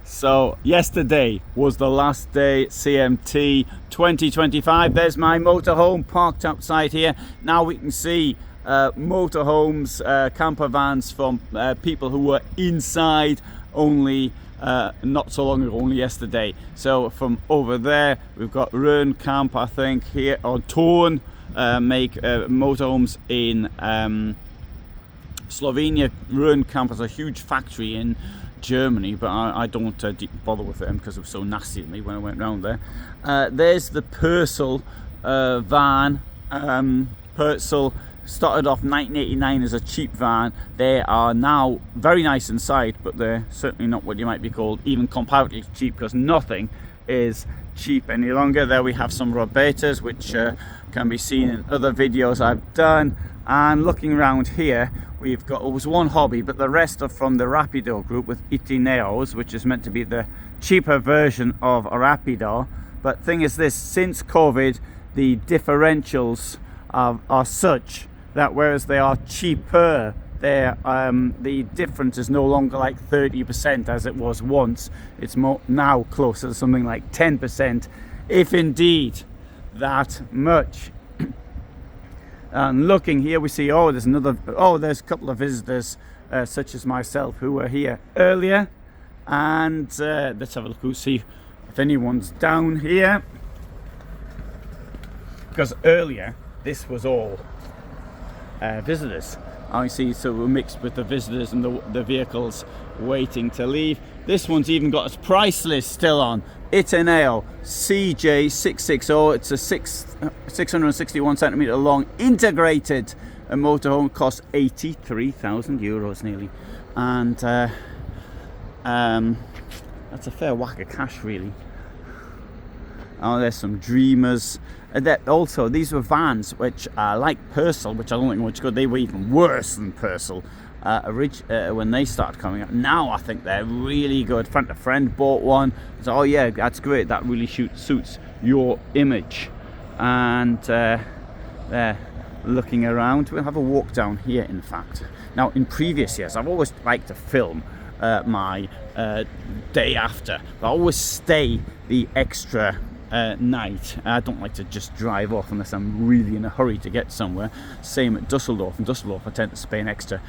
So yesterday was the last day, CMT 2025. There's my motorhome parked outside here. Now we can see motorhomes, camper vans from people who were inside only not so long ago, only yesterday. So from over there we've got Rern Camp, I think, here, or Torn make motorhomes in Slovenia. Rern Camp is a huge factory in Germany, but I don't bother with them because it was so nasty to me when I went round there. There's the Purcell van. Purcell started off 1989 as a cheap van. They are now very nice inside, but they're certainly not what you might be called even comparatively cheap, because nothing is cheap any longer. There we have some Robetas, which can be seen in other videos I've done. And looking around here, we've got, it was one hobby, but the rest are from the Rapido group with Itineos, which is meant to be the cheaper version of a Rapido. But thing is this, since COVID, the differentials are such that whereas they are cheaper, the difference is no longer like 30% as it was once. It's now closer to something like 10%, if indeed that much. And looking here, we see, there's a couple of visitors such as myself who were here earlier. And let's have a look, we'll see if anyone's down here, because earlier this was all visitors. I see, so we're mixed with the visitors and the vehicles waiting to leave. This one's even got its price list still on. Itineo CJ660. It's a 661 centimeter long integrated motorhome. Costs 83,000 euros nearly, and that's a fair whack of cash, really. Oh, there's some Dreamers. Also, these were vans which like Purcell, which I don't think were much good. They were even worse than Purcell when they started coming up. Now I think they're really good. A friend bought one. So, oh yeah, that's great. That really suits your image. And they're looking around. We'll have a walk down here, in fact. Now, in previous years, I've always liked to film my day after. I always stay the extra night. I don't like to just drive off unless I'm really in a hurry to get somewhere. Same at Dusseldorf. In Dusseldorf I tend to stay an extra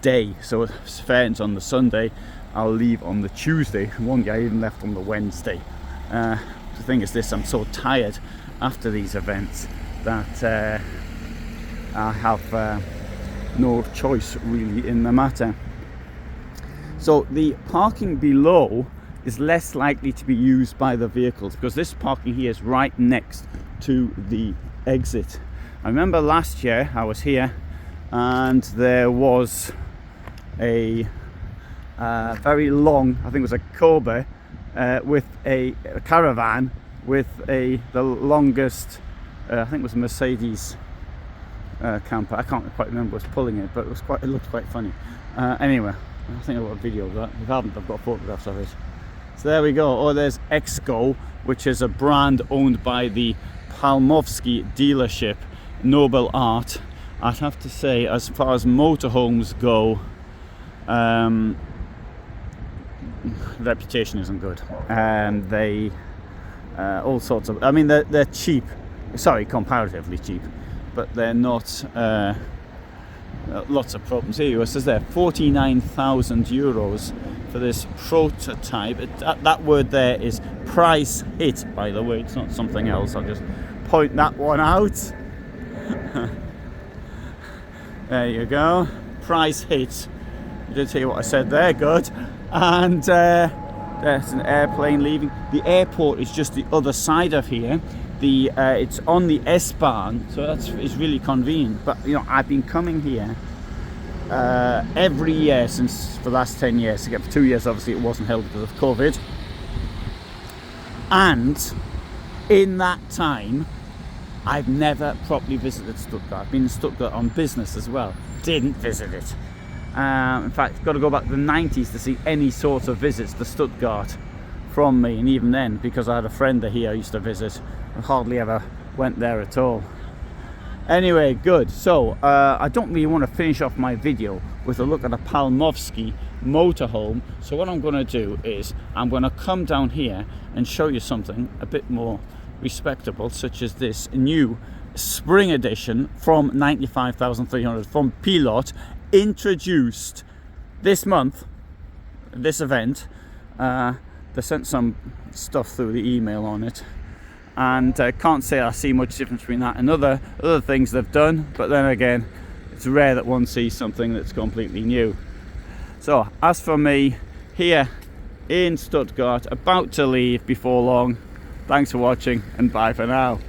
day, so if fair's on the Sunday, I'll leave on the Tuesday. One guy even left on the Wednesday. The thing is this, I'm so tired after these events that I have no choice really in the matter. So the parking below is less likely to be used by the vehicles, because this parking here is right next to the exit. I remember last year I was here and there was a very long, I think it was a Kobe with a caravan with the longest, I think it was a Mercedes camper. I can't quite remember who was pulling it, but it looked quite funny. Anyway, I think I've got a video of that. If I haven't, I've got photographs of it. So there we go. Oh, there's Exco, which is a brand owned by the Palmovsky dealership, Noble Art. I'd have to say, as far as motorhomes go, reputation isn't good. They all sorts of, I mean, they're cheap. Sorry, comparatively cheap, but they're not. Lots of problems. Here it says there 49,000 euros for this prototype. That word there is price hit, by the way. It's not something else. I'll just point that one out. There you go. Price hit. You did hear what I said there. Good. And there's an airplane leaving. The airport is just the other side of here. It's on the S-Bahn, so it's really convenient. But you know, I've been coming here every year for the last 10 years. For 2 years, obviously, it wasn't held because of COVID. And in that time, I've never properly visited Stuttgart. I've been in Stuttgart on business as well. Didn't visit it. In fact, got to go back to the 90s to see any sort of visits to Stuttgart from me, and even then, because I had a friend here I used to visit, I hardly ever went there at all. Anyway, good. So I don't really want to finish off my video with a look at a Palmovsky motorhome. So what I'm going to do is I'm going to come down here and show you something a bit more respectable, such as this new spring edition from 95,300 from Pilot, introduced this month, this event. They sent some stuff through the email on it, and I can't say I see much difference between that and other things they've done, but then again, it's rare that one sees something that's completely new. So as for me, here in Stuttgart, about to leave before long, thanks for watching and bye for now.